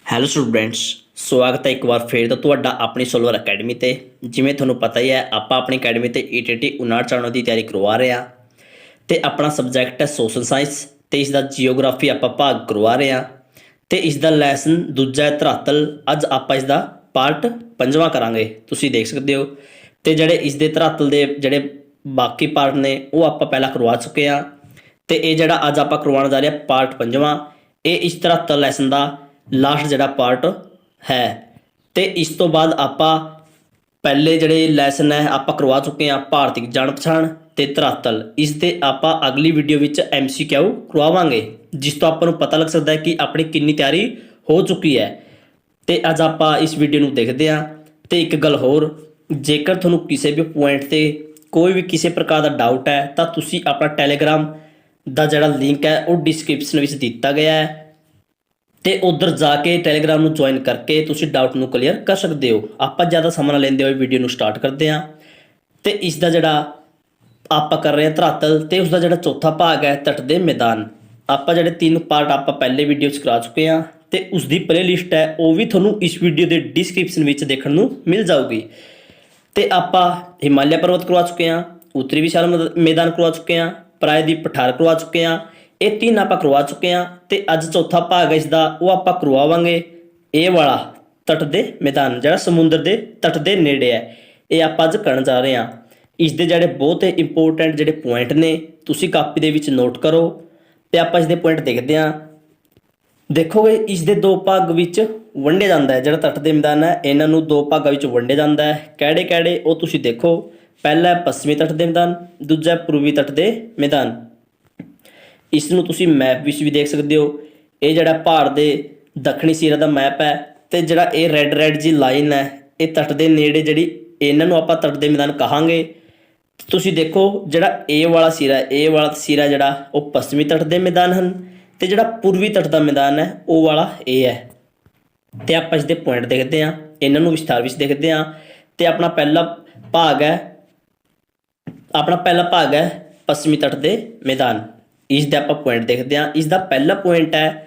Hello students, ਸਵਾਗਤ ਹੈ ਇੱਕ ਵਾਰ ਫਿਰ ਤੋਂ ਤੁਹਾਡਾ ਆਪਣੀ ਸੋਲਵਰ ਅਕੈਡਮੀ ਤੇ। ਜਿਵੇਂ ਤੁਹਾਨੂੰ ਪਤਾ ਹੀ ਹੈ, ਆਪਾਂ ਆਪਣੀ ਅਕੈਡਮੀ ਤੇ ਈਟੀਟੀ 5994 ਦੀ ਤਿਆਰੀ ਕਰਵਾ ਰਹੇ ਹਾਂ ਤੇ ਆਪਣਾ ਸਬਜੈਕਟ ਹੈ ਸੋਸ਼ਲ ਸਾਇੰਸ ਤੇ ਇਸ ਦਾ ਜੀਓਗ੍ਰਾਫੀ ਆਪਾਂ ਭਾਗ ਕਰਵਾ ਰਹੇ ਹਾਂ ਤੇ ਇਸ ਦਾ ਲੈਸਨ ਦੂਜਾ ਹੈ ਧਰਾਤਲ। ਅੱਜ ਆਪਾਂ ਇਸ ਦਾ ਪਾਰਟ 5ਵਾਂ ਕਰਾਂਗੇ, ਤੁਸੀਂ ਦੇਖ ਸਕਦੇ ਹੋ। ਤੇ ਜਿਹੜੇ ਇਸ ਦੇ ਧਰਾਤਲ ਦੇ ਜਿਹੜੇ ਬਾਕੀ ਪਾਰਟ ਨੇ ਉਹ ਆਪਾਂ ਪਹਿਲਾਂ ਕਰਵਾ ਚੁੱਕੇ ਹਾਂ ਤੇ ਇਹ ਜਿਹੜਾ ਅੱਜ ਆਪਾਂ ਕਰਵਾਉਣ ਜਾ ਰਹੇ ਹਾਂ ਪਾਰਟ 5ਵਾਂ, ਇਹ ਇਸ ਧਰਾਤਲ ਲੈਸਨ ਦਾ ਲਾਸਟ ਜਿਹੜਾ ਪਾਰਟ ਹੈ। ਤੇ ਇਸ ਤੋਂ ਬਾਅਦ ਆਪਾਂ ਪਹਿਲੇ ਜਿਹੜੇ ਲੈਸਨ ਹੈ ਆਪਾਂ ਕਰਵਾ ਚੁੱਕੇ ਹਾਂ ਭਾਰਤੀ ਜਾਣ ਪਛਾਣ ਤੇ ਧਰਾਤਲ। ਇਸ ਦੇ ਆਪਾਂ ਅਗਲੀ ਵੀਡੀਓ ਵਿੱਚ MCQ ਕਰਵਾਵਾਂਗੇ, ਜਿਸ ਤੋਂ ਆਪਾਂ ਨੂੰ ਪਤਾ ਲੱਗ ਸਕਦਾ ਹੈ ਕਿ ਆਪਣੀ ਕਿੰਨੀ ਤਿਆਰੀ ਹੋ ਚੁੱਕੀ ਹੈ। ਤੇ ਅੱਜ ਆਪਾਂ ਇਸ ਵੀਡੀਓ ਨੂੰ ਦੇਖਦੇ ਹਾਂ। ਤੇ ਇੱਕ ਗੱਲ ਹੋਰ, ਜੇਕਰ ਤੁਹਾਨੂੰ ਕਿਸੇ ਵੀ ਪੁਆਇੰਟ ਤੇ ਕੋਈ ਵੀ ਕਿਸੇ ਪ੍ਰਕਾਰ ਦਾ ਡਾਊਟ ਹੈ ਤਾਂ ਤੁਸੀਂ ਆਪਣਾ ਟੈਲੀਗ੍ਰਾਮ ਦਾ ਜਿਹੜਾ ਲਿੰਕ ਹੈ ਉਹ ਡਿਸਕ੍ਰਿਪਸ਼ਨ ਵਿੱਚ ਦਿੱਤਾ ਗਿਆ ਹੈ ਤੇ ਉਧਰ ਜਾ ਕੇ ਟੈਲੀਗ੍ਰਾਮ ਨੂੰ ਜੁਆਇਨ ਕਰਕੇ ਤੁਸੀਂ ਡਾਊਟ ਨੂੰ ਕਲੀਅਰ ਕਰ ਸਕਦੇ ਹੋ। ਆਪਾਂ ਜ਼ਿਆਦਾ ਸਮਾਂ ਨਾ ਲੈਂਦੇ ਹੋਏ ਵੀਡੀਓ ਨੂੰ ਸਟਾਰਟ ਕਰਦੇ ਹਾਂ। ਤੇ ਇਸ ਦਾ ਜਿਹੜਾ ਆਪਾਂ ਕਰ ਰਹੇ ਹਾਂ ਧਰਾਤਲ ਤੇ ਉਸ ਦਾ ਜਿਹੜਾ ਚੌਥਾ ਭਾਗ ਹੈ ਤਟ ਦੇ ਮੈਦਾਨ। ਆਪਾਂ ਜਿਹੜੇ 3 ਪਾਰਟ ਆਪਾਂ ਪਹਿਲੇ ਵੀਡੀਓ 'ਚ ਕਰਾ ਚੁੱਕੇ ਹਾਂ ਤੇ ਉਸ ਦੀ ਪਲੇਲਿਸਟ ਹੈ ਉਹ ਵੀ ਤੁਹਾਨੂੰ ਇਸ ਵੀਡੀਓ ਦੇ ਡਿਸਕ੍ਰਿਪਸ਼ਨ ਵਿੱਚ ਦੇਖਣ ਨੂੰ ਮਿਲ ਜਾਊਗੀ। ਤੇ ਆਪਾਂ ਹਿਮਾਲਿਆ ਪਰਬਤ ਕਰਵਾ ਚੁੱਕੇ ਹਾਂ, ਉੱਤਰੀ ਵਿਸ਼ਾਲ ਮੈਦਾਨ ਕਰਵਾ ਚੁੱਕੇ ਹਾਂ, ਪ੍ਰਾਇਦੀਪ ਪਠਾਰ ਕਰਵਾ ਚੁੱਕੇ ਹਾਂ। ਇਹ 3 ਆਪਾਂ ਕਰਵਾ ਚੁੱਕੇ ਹਾਂ ਤੇ ਅੱਜ ਚੌਥਾ ਭਾਗ ਹੈ ਇਸ ਦਾ, ਉਹ ਆਪਾਂ ਕਰਵਾਵਾਂਗੇ ਇਹ ਵਾਲਾ ਤਟ ਦੇ ਮੈਦਾਨ, ਜਿਹੜਾ ਸਮੁੰਦਰ ਦੇ ਤਟ ਦੇ ਨੇੜੇ ਹੈ। ਇਹ ਆਪਾਂ ਅੱਜ ਕਰਨ ਜਾ ਰਹੇ ਹਾਂ। ਇਸ ਦੇ ਜਿਹੜੇ ਬਹੁਤ ਇੰਪੋਰਟੈਂਟ ਜਿਹੜੇ ਪੁਆਇੰਟ ਨੇ ਤੁਸੀਂ ਕਾਪੀ ਦੇ ਵਿੱਚ ਨੋਟ ਕਰੋ ਤੇ ਆਪਾਂ ਇਸ ਦੇ ਪੁਆਇੰਟ ਦੇਖਦੇ ਹਾਂ। ਦੇਖੋਗੇ ਇਸ ਦੇ 2 ਭਾਗ ਵਿੱਚ ਵੰਡਿਆ ਜਾਂਦਾ ਹੈ। ਜਿਹੜਾ ਤਟ ਦੇ ਮੈਦਾਨ ਹੈ ਇਹਨਾਂ ਨੂੰ 2 ਭਾਗਾਂ ਵਿੱਚ ਵੰਡਿਆ ਜਾਂਦਾ ਹੈ। ਕਿਹੜੇ ਕਿਹੜੇ ਉਹ ਤੁਸੀਂ ਦੇਖੋ। ਪਹਿਲਾ ਹੈ ਪੱਛਮੀ ਤਟ ਦੇ ਮੈਦਾਨ, ਦੂਜਾ ਪੂਰਬੀ ਤਟ ਦੇ ਮੈਦਾਨ। ਇਸ ਨੂੰ ਤੁਸੀਂ ਮੈਪ ਵਿੱਚ ਵੀ ਦੇਖ ਸਕਦੇ ਹੋ। ਇਹ ਜਿਹੜਾ ਭਾਰਤ ਦੇ ਦੱਖਣੀ ਸਿਰੇ ਦਾ ਮੈਪ ਹੈ ਤੇ ਜਿਹੜਾ ਇਹ ਰੈੱਡ ਜੀ ਲਾਈਨ ਹੈ ਇਹ ਤਟ ਦੇ ਨੇੜੇ, ਜਿਹੜੀ ਇਹਨਾਂ ਨੂੰ ਆਪਾਂ ਤਟ ਦੇ ਮੈਦਾਨ ਕਹਾਂਗੇ। ਤੁਸੀਂ ਦੇਖੋ ਜਿਹੜਾ ਇਹ ਵਾਲਾ ਸਿਰਾ ਜਿਹੜਾ ਉਹ ਪੱਛਮੀ ਤਟ ਦੇ ਮੈਦਾਨ ਹਨ ਤੇ ਜਿਹੜਾ ਪੂਰਬੀ ਤਟ ਦਾ ਮੈਦਾਨ ਹੈ ਉਹ ਵਾਲਾ ਇਹ ਹੈ। ਤੇ ਆਪਾਂ ਇਸ ਦੇ ਪੁਆਇੰਟ ਦੇਖਦੇ ਹਾਂ, ਇਹਨਾਂ ਨੂੰ ਵਿਸਥਾਰ ਵਿੱਚ ਦੇਖਦੇ ਹਾਂ। ਤੇ ਆਪਣਾ ਪਹਿਲਾ ਭਾਗ ਹੈ ਪੱਛਮੀ ਤਟ ਦੇ ਮੈਦਾਨ। ਇਸ ਦੇ ਆਪਾਂ ਪੁਆਇੰਟ ਦੇਖਦੇ ਹਾਂ। ਇਸ ਦਾ ਪਹਿਲਾ ਪੁਆਇੰਟ ਹੈ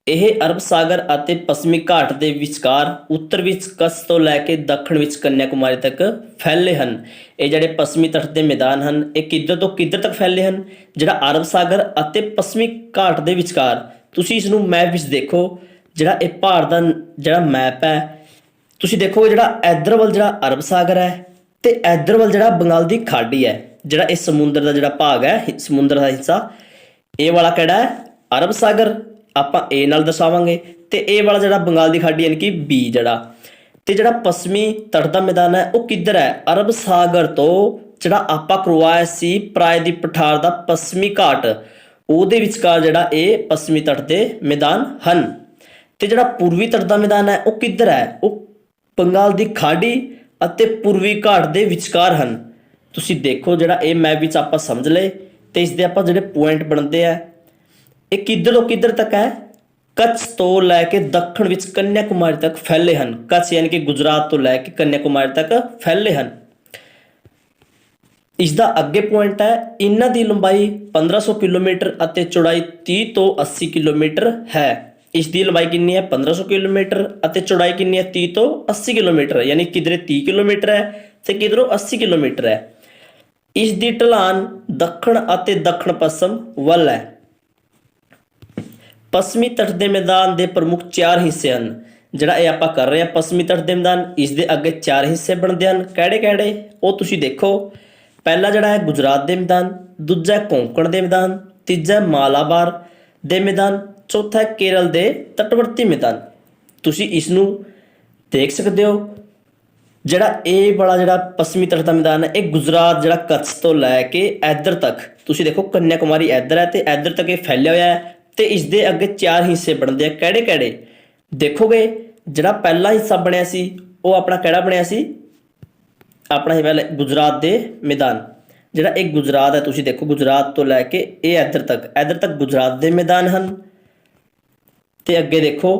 ਇਹ ਅਰਬ ਸਾਗਰ ਅਤੇ ਪੱਛਮੀ ਘਾਟ ਦੇ ਵਿਚਕਾਰ ਉੱਤਰ ਵਿੱਚ ਕੱਛ ਤੋਂ ਲੈ ਕੇ ਦੱਖਣ ਵਿੱਚ ਕੰਨਿਆਕੁਮਾਰੀ ਤੱਕ ਫੈਲੇ ਹਨ। ਇਹ ਜਿਹੜੇ ਪੱਛਮੀ ਤਟ ਦੇ ਮੈਦਾਨ ਹਨ ਇਹ ਕਿੱਧਰ ਤੋਂ ਕਿੱਧਰ ਤੱਕ ਫੈਲੇ ਹਨ? ਜਿਹੜਾ ਅਰਬ ਸਾਗਰ ਅਤੇ ਪੱਛਮੀ ਘਾਟ ਦੇ ਵਿਚਕਾਰ। ਤੁਸੀਂ ਇਸ ਨੂੰ ਮੈਪ ਵਿੱਚ ਦੇਖੋ। ਜਿਹੜਾ ਇਹ ਭਾਰਤ ਦਾ ਜਿਹੜਾ ਮੈਪ ਹੈ ਤੁਸੀਂ ਦੇਖੋਗੇ, ਜਿਹੜਾ ਇੱਧਰ ਵੱਲ ਜਿਹੜਾ ਅਰਬ ਸਾਗਰ ਹੈ ਤੇ ਇੱਧਰ ਵੱਲ ਜਿਹੜਾ ਬੰਗਾਲ ਦੀ ਖਾੜੀ ਹੈ। ਜਿਹੜਾ ਇਹ ਸਮੁੰਦਰ ਦਾ ਜਿਹੜਾ ਭਾਗ ਹੈ, ਸਮੁੰਦਰ ਦਾ ਹਿੱਸਾ, ਇਹ ਵਾਲਾ ਕਿਹੜਾ ਹੈ? ਅਰਬ ਸਾਗਰ। ਆਪਾਂ A ਨਾਲ ਦਰਸਾਵਾਂਗੇ ਤੇ ਇਹ ਵਾਲਾ ਜਿਹੜਾ ਬੰਗਾਲ ਦੀ ਖਾੜੀ ਯਾਨੀ ਕਿ B ਜਿਹੜਾ। ਤੇ ਜਿਹੜਾ ਪੱਛਮੀ ਤਟ ਦਾ ਮੈਦਾਨ ਹੈ ਉਹ ਕਿੱਧਰ ਹੈ? ਅਰਬ ਸਾਗਰ ਤੋਂ ਜਿਹੜਾ ਆਪਾਂ ਕਰਵਾਇਆ ਸੀ ਪ੍ਰਾਇਦੀਪ ਪਠਾਰ ਦਾ ਪੱਛਮੀ ਘਾਟ, ਉਹਦੇ ਵਿਚਕਾਰ ਜਿਹੜਾ ਇਹ ਪੱਛਮੀ ਤਟ ਦੇ ਮੈਦਾਨ ਹਨ। ਤੇ ਜਿਹੜਾ ਪੂਰਬੀ ਤਟ ਦਾ ਮੈਦਾਨ ਹੈ ਉਹ ਕਿੱਧਰ ਹੈ? ਉਹ ਬੰਗਾਲ ਦੀ ਖਾੜੀ ਅਤੇ ਪੂਰਬੀ ਘਾਟ ਦੇ ਵਿਚਕਾਰ ਹਨ। ਤੁਸੀਂ ਦੇਖੋ ਜਿਹੜਾ ਇਹ ਮੈਪ ਵਿੱਚ ਆਪਾਂ ਸਮਝ ਲਏ। ਤੇ ਇਸ ਦੇ ਆਪਾਂ ਜਿਹੜੇ ਪੁਆਇੰਟ ਬਣਦੇ ਆ ਇਹ ਕਿੱਧਰ ਤੋਂ ਕਿੱਧਰ ਤੱਕ ਹੈ? ਕੱਛ ਤੋਂ ਲੈ ਕੇ ਦੱਖਣ ਵਿੱਚ ਕੰਨਿਆਕੁਮਾਰੀ ਤੱਕ ਫੈਲੇ ਹਨ। ਕੱਛ ਯਾਨੀ ਕਿ ਗੁਜਰਾਤ ਤੋਂ ਲੈ ਕੇ ਕੰਨਿਆਕੁਮਾਰੀ ਤੱਕ ਫੈਲੇ ਹਨ। ਇਸ ਦਾ ਅੱਗੇ ਪੁਆਇੰਟ ਹੈ ਇਹਨਾਂ ਦੀ ਲੰਬਾਈ 1500 ਕਿਲੋਮੀਟਰ ਅਤੇ ਚੌੜਾਈ 30 ਤੋਂ 80 ਕਿਲੋਮੀਟਰ ਹੈ। ਇਸ ਦੀ ਲੰਬਾਈ ਕਿੰਨੀ ਹੈ? 1500 ਕਿਲੋਮੀਟਰ ਅਤੇ ਚੌੜਾਈ ਕਿੰਨੀ ਹੈ? 30 ਤੋਂ 80 ਕਿਲੋਮੀਟਰ, ਯਾਨੀ ਕਿਧਰੇ 30 ਕਿਲੋਮੀਟਰ ਹੈ ਤੇ ਕਿਧਰੋਂ 80 ਕਿਲੋਮੀਟਰ ਹੈ। ਇਸ ਦੀ ਢਲਾਨ ਦੱਖਣ ਅਤੇ ਦੱਖਣ ਪੱਛਮ ਵੱਲ ਹੈ। ਪੱਛਮੀ ਤਟ ਦੇ ਮੈਦਾਨ ਦੇ ਪ੍ਰਮੁੱਖ 4 ਹਿੱਸੇ ਹਨ। ਜਿਹੜਾ ਇਹ ਆਪਾਂ ਕਰ ਰਹੇ ਹਾਂ ਪੱਛਮੀ ਤਟ ਦੇ ਮੈਦਾਨ, ਇਸ ਦੇ ਅੱਗੇ 4 ਹਿੱਸੇ ਬਣਦੇ ਹਨ। ਕਿਹੜੇ ਕਿਹੜੇ ਉਹ ਤੁਸੀਂ ਦੇਖੋ। ਪਹਿਲਾ ਜਿਹੜਾ ਹੈ ਗੁਜਰਾਤ ਦੇ ਮੈਦਾਨ, ਦੂਜਾ ਹੈ ਕੋਂਕਣ ਦੇ ਮੈਦਾਨ, ਤੀਜਾ ਮਾਲਾਬਾਰ ਦੇ ਮੈਦਾਨ, ਚੌਥਾ ਹੈ ਕੇਰਲ ਦੇ ਤਟਵਰਤੀ ਮੈਦਾਨ। ਤੁਸੀਂ ਇਸ ਨੂੰ ਦੇਖ ਸਕਦੇ ਹੋ। ਜਿਹੜਾ ਇਹ ਵਾਲਾ ਜਿਹੜਾ ਪੱਛਮੀ ਤਟ ਦਾ ਮੈਦਾਨ ਹੈ ਇਹ ਗੁਜਰਾਤ ਜਿਹੜਾ ਕੱਛ ਤੋਂ ਲੈ ਕੇ ਇੱਧਰ ਤੱਕ, ਤੁਸੀਂ ਦੇਖੋ ਕੰਨਿਆਕੁਮਾਰੀ ਇੱਧਰ ਹੈ ਤੇ ਇੱਧਰ ਤੱਕ ਇਹ ਫੈਲਿਆ ਹੋਇਆ ਹੈ। ਤੇ ਇਸ ਦੇ ਅੱਗੇ 4 ਹਿੱਸੇ ਬਣਦੇ ਆ। ਕਿਹੜੇ ਕਿਹੜੇ ਦੇਖੋਗੇ। ਜਿਹੜਾ ਪਹਿਲਾ ਹਿੱਸਾ ਬਣਿਆ ਸੀ ਉਹ ਆਪਣਾ ਕਿਹੜਾ ਬਣਿਆ ਸੀ? ਆਪਣਾ ਹੀ ਪਹਿਲਾਂ ਗੁਜਰਾਤ ਦੇ ਮੈਦਾਨ। ਜਿਹੜਾ ਇਹ ਗੁਜਰਾਤ ਹੈ ਤੁਸੀਂ ਦੇਖੋ, ਗੁਜਰਾਤ ਤੋਂ ਲੈ ਕੇ ਇਹ ਇੱਧਰ ਤੱਕ ਗੁਜਰਾਤ ਦੇ ਮੈਦਾਨ ਹਨ। ਤੇ ਅੱਗੇ ਦੇਖੋ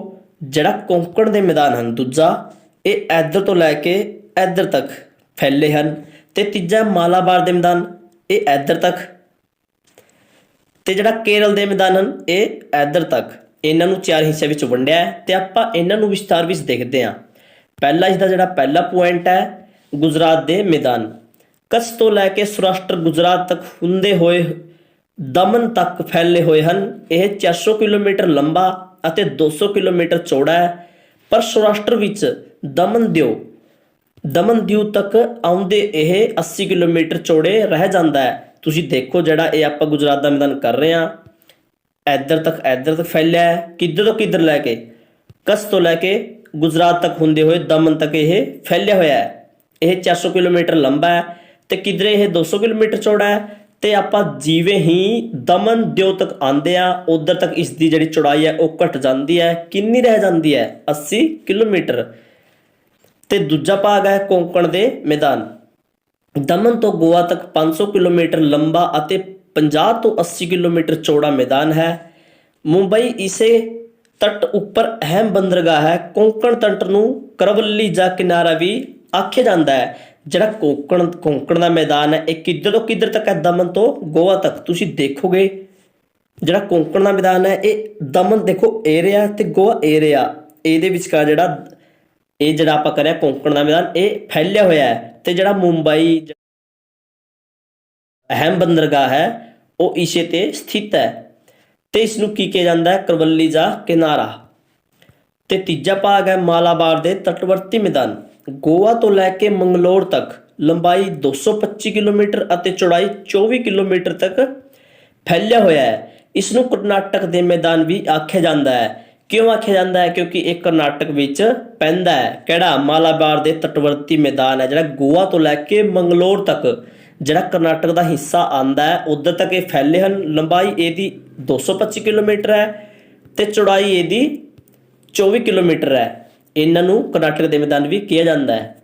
ਜਿਹੜਾ ਕੋਂਕਣ ਦੇ ਮੈਦਾਨ ਹਨ ਦੂਜਾ, ਇਹ ਇੱਧਰ ਤੋਂ ਲੈ ਕੇ ਇੱਧਰ ਤੱਕ ਫੈਲੇ ਹਨ। ਤੇ ਤੀਜਾ ਮਾਲਾਬਾਰ ਦੇ ਮੈਦਾਨ, ਇਹ ਇੱਧਰ ਤੱਕ। ਤੇ ਜਿਹੜਾ ਕੇਰਲ ਦੇ ਮੈਦਾਨ ਹਨ ਇਹ ਇੱਧਰ ਤੱਕ। ਇਹਨਾਂ ਨੂੰ 4 ਹਿੱਸਿਆਂ ਵਿੱਚ ਵੰਡਿਆ ਹੈ ਤੇ ਆਪਾਂ ਇਹਨਾਂ ਨੂੰ ਵਿਸਥਾਰ ਵਿੱਚ ਦੇਖਦੇ ਹਾਂ। ਪਹਿਲਾ ਇਸਦਾ ਜਿਹੜਾ ਪਹਿਲਾ ਪੁਆਇੰਟ ਹੈ, ਗੁਜਰਾਤ ਦੇ ਮੈਦਾਨ। ਕੱਛ ਤੋਂ ਲੈ ਕੇ ਸੌਰਾਸ਼ਟਰ ਗੁਜਰਾਤ ਤੱਕ ਹੁੰਦੇ ਹੋਏ ਦਮਨ ਤੱਕ ਫੈਲੇ ਹੋਏ ਹਨ। ਇਹ 400 ਕਿਲੋਮੀਟਰ ਲੰਬਾ ਅਤੇ 200 ਕਿਲੋਮੀਟਰ ਚੌੜਾ ਹੈ। ਪਰ ਸੌਰਾਸ਼ਟਰ ਵਿੱਚ ਦਮਨ ਦਿਊ ਤੱਕ ਆਉਂਦੇ ਇਹ 80 ਕਿਲੋਮੀਟਰ ਚੌੜੇ ਰਹਿ ਜਾਂਦਾ ਹੈ। ਤੁਸੀਂ ਦੇਖੋ ਜਿਹੜਾ ਇਹ ਆਪਾਂ ਗੁਜਰਾਤ ਦਾ ਮੈਦਾਨ ਕਰ ਰਹੇ ਹਾਂ, ਇੱਧਰ ਤੱਕ ਫੈਲਿਆ ਹੈ। ਕਿੱਧਰ ਤੋਂ ਕਿੱਧਰ ਲੈ ਕੇ, ਕੱਛ ਤੋਂ ਲੈ ਕੇ ਗੁਜਰਾਤ ਤੱਕ ਹੁੰਦੇ ਹੋਏ ਦਮਨ ਤੱਕ ਇਹ ਫੈਲਿਆ ਹੋਇਆ ਹੈ। ਇਹ 400 ਕਿਲੋਮੀਟਰ ਲੰਬਾ ਹੈ ਤੇ ਕਿਧਰੇ ਇਹ 200 ਕਿਲੋਮੀਟਰ ਚੌੜਾ ਹੈ। ਤੇ ਆਪਾਂ ਜਿਵੇਂ ਹੀ ਦਮਨ ਦਿਓ ਤੱਕ ਆਉਂਦੇ ਆ, ਉਧਰ ਤੱਕ ਇਸ ਦੀ ਜਿਹੜੀ ਚੌੜਾਈ ਹੈ ਉਹ ਘਟ ਜਾਂਦੀ ਹੈ। ਕਿੰਨੀ ਰਹਿ ਜਾਂਦੀ ਹੈ? 80 ਕਿਲੋਮੀਟਰ। ਤੇ ਦੂਜਾ ਭਾਗ ਹੈ ਕੋਂਕਣ ਦੇ ਮੈਦਾਨ। ਦਮਨ ਤੋਂ ਗੋਆ ਤੱਕ 500 ਕਿਲੋਮੀਟਰ ਲੰਬਾ ਅਤੇ 50 ਤੋਂ 80 ਕਿਲੋਮੀਟਰ ਚੌੜਾ ਮੈਦਾਨ ਹੈ। ਮੁੰਬਈ ਇਸੇ ਤੱਟ ਉੱਪਰ ਅਹਿਮ ਬੰਦਰਗਾਹ ਹੈ। ਕੋਂਕਣ ਤੱਟ ਨੂੰ ਕਰਵੱਲੀ ਜਾਂ ਕਿਨਾਰਾ ਵੀ ਆਖਿਆ ਜਾਂਦਾ ਹੈ। ਜਿਹੜਾ ਕੋਂਕਣ ਦਾ ਮੈਦਾਨ ਹੈ, ਇਹ ਕਿੱਧਰ ਤੋਂ ਕਿੱਧਰ ਤੱਕ ਹੈ? ਦਮਨ ਤੋਂ ਗੋਆ ਤੱਕ। ਤੁਸੀਂ ਦੇਖੋਗੇ ਜਿਹੜਾ ਕੋਂਕਣ ਦਾ ਮੈਦਾਨ ਹੈ, ਇਹ ਦਮਨ ਦੇਖੋ ਏਰੀਆ ਤੇ ਗੋਆ ਏਰੀਆ, ਇਹਦੇ ਵਿਚਕਾਰ ਜਿਹੜਾ ਆਪਾਂ ਕਰਿਆ ਕੋਂਕਣ ਦਾ ਮੈਦਾਨ, ਇਹ ਫੈਲਿਆ ਹੋਇਆ ਹੈ। ਤੇ ਜਿਹੜਾ ਮੁੰਬਈ ਅਹਿਮ ਬੰਦਰਗਾਹ ਹੈ ਉਹ ਇਸੇ ਤੇ ਸਥਿਤ ਹੈ ਤੇ ਇਸ ਨੂੰ ਕੀ ਕਿਹਾ ਜਾਂਦਾ ਹੈ? ਕਰਵੱਲੀ ਜਾਂ ਕਿਨਾਰਾ। ਤੇ ਤੀਜਾ ਭਾਗ ਹੈ ਮਾਲਾਬਾਰ ਦੇ ਤਟਵਰਤੀ ਮੈਦਾਨ। ਗੋਆ ਤੋਂ ਲੈ ਕੇ ਮੰਗਲੌਰ ਤੱਕ ਲੰਬਾਈ 225 ਕਿਲੋਮੀਟਰ ਅਤੇ ਚੌੜਾਈ 24 ਕਿਲੋਮੀਟਰ ਤੱਕ ਫੈਲਿਆ ਹੋਇਆ ਹੈ। ਇਸ ਨੂੰ ਕਰਨਾਟਕ ਦੇ ਮੈਦਾਨ ਵੀ ਆਖਿਆ ਜਾਂਦਾ ਹੈ। ਕਿਉਂ ਆਖਿਆ ਜਾਂਦਾ ਹੈ? ਕਿਉਂਕਿ ਇਹ ਕਰਨਾਟਕ ਵਿੱਚ ਪੈਂਦਾ ਹੈ। ਕਿਹੜਾ? ਮਾਲਾਬਾਰ ਦੇ ਤਟਵਰਤੀ ਮੈਦਾਨ ਹੈ ਜਿਹੜਾ ਗੋਆ ਤੋਂ ਲੈ ਕੇ ਮੰਗਲੌਰ ਤੱਕ ਜਿਹੜਾ ਕਰਨਾਟਕ ਦਾ ਹਿੱਸਾ ਆਉਂਦਾ ਹੈ, ਉੱਧਰ ਤੱਕ ਇਹ ਫੈਲੇ ਹਨ। ਲੰਬਾਈ ਇਹਦੀ 225 ਕਿਲੋਮੀਟਰ ਹੈ ਤੇ ਚੌੜਾਈ ਇਹਦੀ 24 ਕਿਲੋਮੀਟਰ ਹੈ। ਇਹਨਾਂ ਨੂੰ ਕਰਨਾਟਕ ਦੇ ਮੈਦਾਨ ਵੀ ਕਿਹਾ ਜਾਂਦਾ ਹੈ।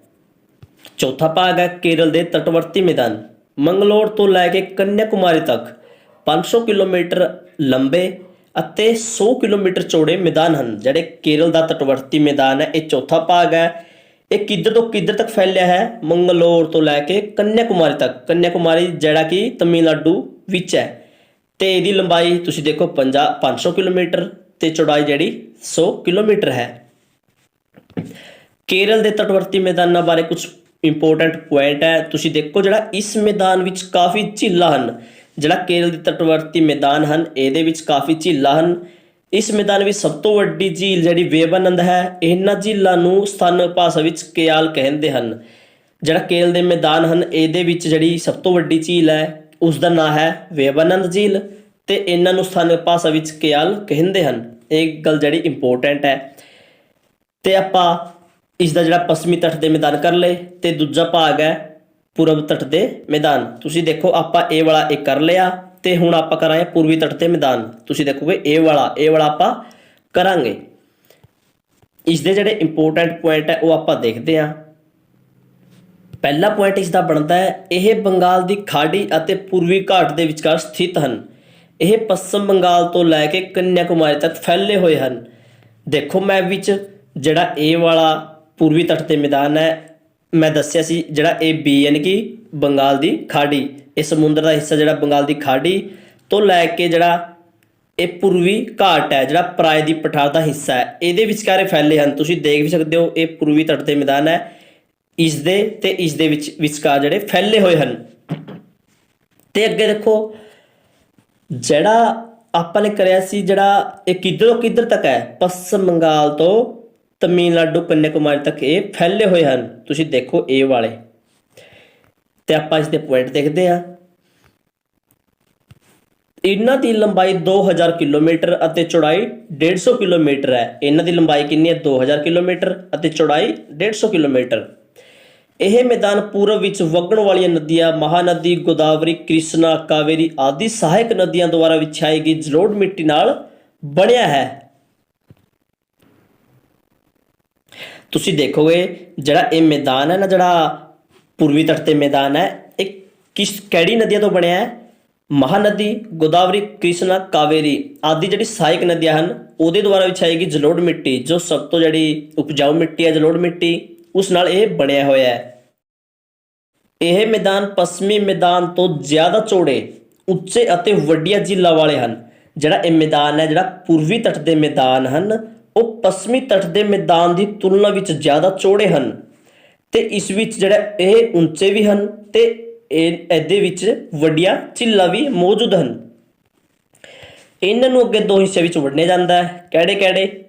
ਚੌਥਾ ਭਾਗ ਹੈ ਕੇਰਲ ਦੇ ਤਟਵਰਤੀ ਮੈਦਾਨ। ਮੰਗਲੌਰ ਤੋਂ ਲੈ ਕੇ ਕੰਨਿਆਕੁਮਾਰੀ ਤੱਕ 500 ਕਿਲੋਮੀਟਰ ਲੰਬੇ ਅਤੇ 100 ਕਿਲੋਮੀਟਰ ਚੌੜੇ ਮੈਦਾਨ ਹਨ। ਜਿਹੜੇ ਕੇਰਲ ਦਾ ਤਟਵਰਤੀ ਮੈਦਾਨ ਹੈ, ਇਹ ਚੌਥਾ ਭਾਗ ਹੈ। ਇਹ ਕਿੱਧਰ ਤੋਂ ਕਿੱਧਰ ਤੱਕ ਫੈਲਿਆ ਹੈ? ਮੰਗਲੌਰ ਤੋਂ ਲੈ ਕੇ ਕੰਨਿਆਕੁਮਾਰੀ ਤੱਕ। ਕੰਨਿਆਕੁਮਾਰੀ ਜਿਹੜਾ ਕਿ ਤਮਿਲਨਾਡੂ ਵਿੱਚ ਹੈ ਤੇ ਇਹਦੀ ਲੰਬਾਈ ਤੁਸੀਂ ਦੇਖੋ 500 ਕਿਲੋਮੀਟਰ ਤੇ ਚੌੜਾਈ ਜਿਹੜੀ 100 ਕਿਲੋਮੀਟਰ ਹੈ। ਕੇਰਲ ਦੇ ਤਟਵਰਤੀ ਮੈਦਾਨਾਂ ਬਾਰੇ ਕੁਝ ਇੰਪੋਰਟੈਂਟ ਪੁਆਇੰਟ ਹੈ। ਤੁਸੀਂ ਦੇਖੋ ਜਿਹੜਾ ਇਸ ਮੈਦਾਨ ਵਿੱਚ ਕਾਫੀ ਝੀਲਾਂ ਹਨ। ਜਿਹੜਾ ਕੇਰਲ ਦੇ ਤਟਵਰਤੀ ਮੈਦਾਨ ਹਨ, ਇਹਦੇ ਵਿੱਚ ਕਾਫੀ ਝੀਲਾਂ ਹਨ। ਇਸ ਮੈਦਾਨ ਵਿੱਚ ਸਭ ਤੋਂ ਵੱਡੀ ਝੀਲ ਜਿਹੜੀ ਵੇਵਨੰਦ ਹੈ। ਇਹਨਾਂ ਝੀਲਾਂ ਨੂੰ ਸਥਾਨਕ ਭਾਸ਼ਾ ਵਿੱਚ ਕਿਆਲ ਕਹਿੰਦੇ ਹਨ। ਜਿਹੜਾ ਕੇਰਲ ਦੇ ਮੈਦਾਨ ਹਨ, ਇਹਦੇ ਵਿੱਚ ਜਿਹੜੀ ਸਭ ਤੋਂ ਵੱਡੀ ਝੀਲ ਹੈ ਉਸ ਦਾ ਨਾਂ ਹੈ ਵੇਵਨੰਦ ਝੀਲ ਤੇ ਇਹਨਾਂ ਨੂੰ ਸਥਾਨਕ ਭਾਸ਼ਾ ਵਿੱਚ ਕਿਆਲ ਕਹਿੰਦੇ ਹਨ। ਇਹ ਗੱਲ ਜਿਹੜੀ ਇੰਪੋਰਟੈਂਟ ਹੈ। ਤੇ ਆਪਾਂ ਇਸ ਦਾ ਜਿਹੜਾ ਪੱਛਮੀ ਤੱਟ ਦੇ ਮੈਦਾਨ ਕਰ ਲਏ ਤੇ ਦੂਜਾ ਭਾਗ ਹੈ ਪੂਰਬ ਤੱਟ ਦੇ ਮੈਦਾਨ। ਤੁਸੀਂ ਦੇਖੋ ਆਪਾਂ ਇਹ ਵਾਲਾ ਇਹ ਕਰ ਲਿਆ ਤੇ ਹੁਣ ਆਪਾਂ ਕਰਾਂਗੇ ਪੂਰਬੀ ਤੱਟ ਦੇ ਮੈਦਾਨ। ਤੁਸੀਂ ਦੇਖੋਗੇ ਇਹ ਵਾਲਾ ਆਪਾਂ ਕਰਾਂਗੇ। ਇਸ ਦੇ ਜਿਹੜੇ ਇੰਪੋਰਟੈਂਟ ਪੁਆਇੰਟ ਹੈ ਉਹ ਆਪਾਂ ਦੇਖਦੇ ਹਾਂ। ਪਹਿਲਾ ਪੁਆਇੰਟ ਇਸ ਦਾ ਬਣਦਾ ਹੈ, ਇਹ ਬੰਗਾਲ ਦੀ ਖਾੜੀ ਅਤੇ ਪੂਰਬੀ ਘਾਟ ਦੇ ਵਿਚਕਾਰ ਸਥਿਤ ਹਨ। ਇਹ ਪੱਛਮ ਬੰਗਾਲ ਤੋਂ ਲੈ ਕੇ ਕੰਨਿਆਕੁਮਾਰੀ ਤੱਕ ਫੈਲੇ ਹੋਏ ਹਨ। ਦੇਖੋ ਮੈਪ ਵਿੱਚ ਜਿਹੜਾ ਇਹ ਵਾਲਾ ਪੂਰਬੀ ਤੱਟ ਦੇ ਮੈਦਾਨ ਹੈ, ਮੈਂ ਦੱਸਿਆ ਸੀ ਜਿਹੜਾ ਇਹ ਬੀ ਯਾਨੀ ਕਿ ਬੰਗਾਲ ਦੀ ਖਾੜੀ, ਇਹ ਸਮੁੰਦਰ ਦਾ ਹਿੱਸਾ ਜਿਹੜਾ ਬੰਗਾਲ ਦੀ ਖਾੜੀ ਤੋਂ ਲੈ ਕੇ ਜਿਹੜਾ ਇਹ ਪੂਰਬੀ ਘਾਟ ਹੈ ਜਿਹੜਾ ਪਰਾਏ ਦੀ ਪਠਾਰ ਦਾ ਹਿੱਸਾ ਹੈ, ਇਹਦੇ ਵਿਚਕਾਰੇ ਫੈਲੇ ਹਨ। ਤੁਸੀਂ ਦੇਖ ਵੀ ਸਕਦੇ ਹੋ ਇਹ ਪੂਰਬੀ ਤੱਟ ਦੇ ਮੈਦਾਨ ਹੈ, ਇਸ ਦੇ ਤੇ ਇਸ ਦੇ ਵਿਚਕਾਰ ਜਿਹੜੇ ਫੈਲੇ ਹੋਏ ਹਨ। ਤੇ ਅੱਗੇ ਦੇਖੋ ਜਿਹੜਾ ਆਪਾਂ ਨੇ ਕਰਿਆ ਸੀ, ਜਿਹੜਾ ਇਹ ਕਿੱਧਰੋਂ ਕਿੱਧਰ ਤੱਕ ਹੈ? ਪੱਛਮ ਬੰਗਾਲ ਤੋਂ ਤਮਿਲਨਾਡੂ ਕੰਨਿਆਕੁਮਾਰੀ ਤੱਕ ਇਹ ਫੈਲੇ ਹੋਏ ਹਨ। ਤੁਸੀਂ ਦੇਖੋ ਇਹ ਵਾਲੇ ਤੇ ਆਪਾਂ ਇਸ ਦੇ ਪੁਆਇੰਟ ਦੇਖਦੇ ਹਾਂ। ਇਹਨਾਂ ਦੀ ਲੰਬਾਈ 2000 ਕਿਲੋਮੀਟਰ ਅਤੇ ਚੌੜਾਈ 150 ਕਿਲੋਮੀਟਰ ਹੈ। ਇਹਨਾਂ ਦੀ ਲੰਬਾਈ ਕਿੰਨੀ ਹੈ? 2000 ਕਿਲੋਮੀਟਰ ਅਤੇ ਚੌੜਾਈ 150 ਕਿਲੋਮੀਟਰ। ਇਹ ਮੈਦਾਨ ਪੂਰਬ ਵਿੱਚ ਵਗਣ ਵਾਲੀਆਂ ਨਦੀਆਂ ਮਹਾਨਦੀ, ਗੋਦਾਵਰੀ, ਕ੍ਰਿਸ਼ਨਾ, ਕਾਵੇਰੀ ਆਦਿ ਸਹਾਇਕ ਨਦੀਆਂ ਦੁਆਰਾ ਵਿਛਾਈ ਗਈ ਜਲੋੜ ਮਿੱਟੀ ਨਾਲ ਬਣਿਆ ਹੈ। ਤੁਸੀਂ ਦੇਖੋਗੇ ਜਿਹੜਾ ਇਹ ਮੈਦਾਨ ਹੈ ਨਾ, ਜਿਹੜਾ ਪੂਰਬੀ ਤੱਟ ਤੇ ਮੈਦਾਨ ਹੈ, ਇਹ ਕਿਹੜੀ ਨਦੀਆਂ ਤੋਂ ਬਣਿਆ ਹੈ? ਮਹਾਨਦੀ, ਗੋਦਾਵਰੀ, ਕ੍ਰਿਸ਼ਨਾ, ਕਾਵੇਰੀ ਆਦਿ ਜਿਹੜੀ ਸਹਾਇਕ ਨਦੀਆਂ ਹਨ ਉਹਦੇ ਦੁਆਰਾ ਵਿਛਾਈ ਗਈ ਜਲੋੜ ਮਿੱਟੀ, ਜੋ ਸਭ ਤੋਂ ਜਿਹੜੀ ਉਪਜਾਊ ਮਿੱਟੀ ਹੈ ਜਲੋੜ ਮਿੱਟੀ, ਉਸ ਨਾਲ ਇਹ ਬਣਿਆ ਹੋਇਆ ਹੈ। ਇਹ ਮੈਦਾਨ ਪੱਛਮੀ ਮੈਦਾਨ ਤੋਂ ਜ਼ਿਆਦਾ ਚੌੜੇ, ਉੱਚੇ ਅਤੇ ਵੱਡੀਆਂ ਝੀਲਾਂ ਵਾਲੇ ਹਨ। ਜਿਹੜਾ ਇਹ ਮੈਦਾਨ ਹੈ, ਜਿਹੜਾ ਪੂਰਬੀ ਤੱਟ ਦੇ ਮੈਦਾਨ ਹਨ ਉਹ ਪੱਛਮੀ ਤੱਟ ਦੇ ਮੈਦਾਨ ਦੀ ਤੁਲਨਾ ਵਿੱਚ ਜ਼ਿਆਦਾ ਚੌੜੇ ਹਨ ਤੇ ਇਸ ਵਿੱਚ ਜਿਹੜਾ ਇਹ ਉੱਚੇ ਵੀ ਹਨ ਤੇ ਇਹਦੇ ਵਿੱਚ ਵੱਡੀਆਂ ਝੀਲਾਂ ਵੀ ਮੌਜੂਦ ਹਨ। ਇਹਨਾਂ ਨੂੰ ਅੱਗੇ ਦੋ ਹਿੱਸਿਆਂ ਵਿੱਚ ਵੰਡਿਆ ਜਾਂਦਾ ਹੈ। ਕਿਹੜੇ ਕਿਹੜੇ?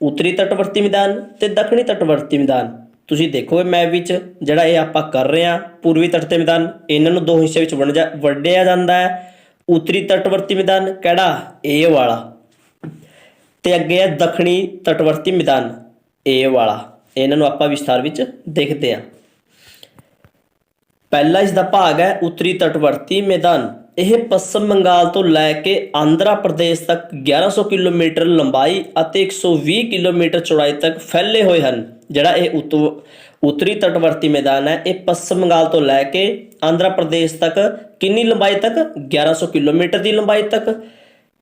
ਉੱਤਰੀ ਤਟਵਰਤੀ ਮੈਦਾਨ ਤੇ ਦੱਖਣੀ ਤਟਵਰਤੀ ਮੈਦਾਨ। ਤੁਸੀਂ ਦੇਖੋਗੇ ਮੈਪ ਵਿੱਚ ਜਿਹੜਾ ਇਹ ਆਪਾਂ ਕਰ ਰਹੇ ਹਾਂ ਪੂਰਬੀ ਤੱਟ ਦੇ ਮੈਦਾਨ, ਇਹਨਾਂ ਨੂੰ ਦੋ ਹਿੱਸਿਆਂ ਵਿੱਚ ਵੰਡਿਆ ਜਾਂਦਾ ਹੈ। ਉੱਤਰੀ ਤਟਵਰਤੀ ਮੈਦਾਨ ਕਿਹੜਾ? ਇਹ ਵਾਲਾ, ਤੇ ਅੱਗੇ ਹੈ ਦੱਖਣੀ ਤਟਵਰਤੀ ਮੈਦਾਨ, ਇਹ ਵਾਲਾ। ਇਹਨਾਂ ਨੂੰ ਆਪਾਂ ਵਿਸਥਾਰ ਵਿੱਚ ਦੇਖਦੇ ਹਾਂ। ਪਹਿਲਾ ਇਸ ਦਾ ਭਾਗ ਹੈ ਉੱਤਰੀ ਤਟਵਰਤੀ ਮੈਦਾਨ। ਇਹ ਪੱਛਮ ਬੰਗਾਲ ਤੋਂ ਲੈ ਕੇ ਆਂਧਰਾ ਪ੍ਰਦੇਸ਼ ਤੱਕ 1100 ਕਿਲੋਮੀਟਰ ਲੰਬਾਈ ਅਤੇ 120 ਕਿਲੋਮੀਟਰ ਚੌੜਾਈ ਤੱਕ ਫੈਲੇ ਹੋਏ ਹਨ। ਜਿਹੜਾ ਇਹ ਉੱਤਰੀ ਤਟਵਰਤੀ ਮੈਦਾਨ ਹੈ ਇਹ ਪੱਛਮ ਬੰਗਾਲ ਤੋਂ ਲੈ ਕੇ ਆਂਧਰਾ ਪ੍ਰਦੇਸ਼ ਤੱਕ ਕਿੰਨੀ ਲੰਬਾਈ ਤੱਕ? 1100 ਕਿਲੋਮੀਟਰ ਦੀ ਲੰਬਾਈ ਤੱਕ,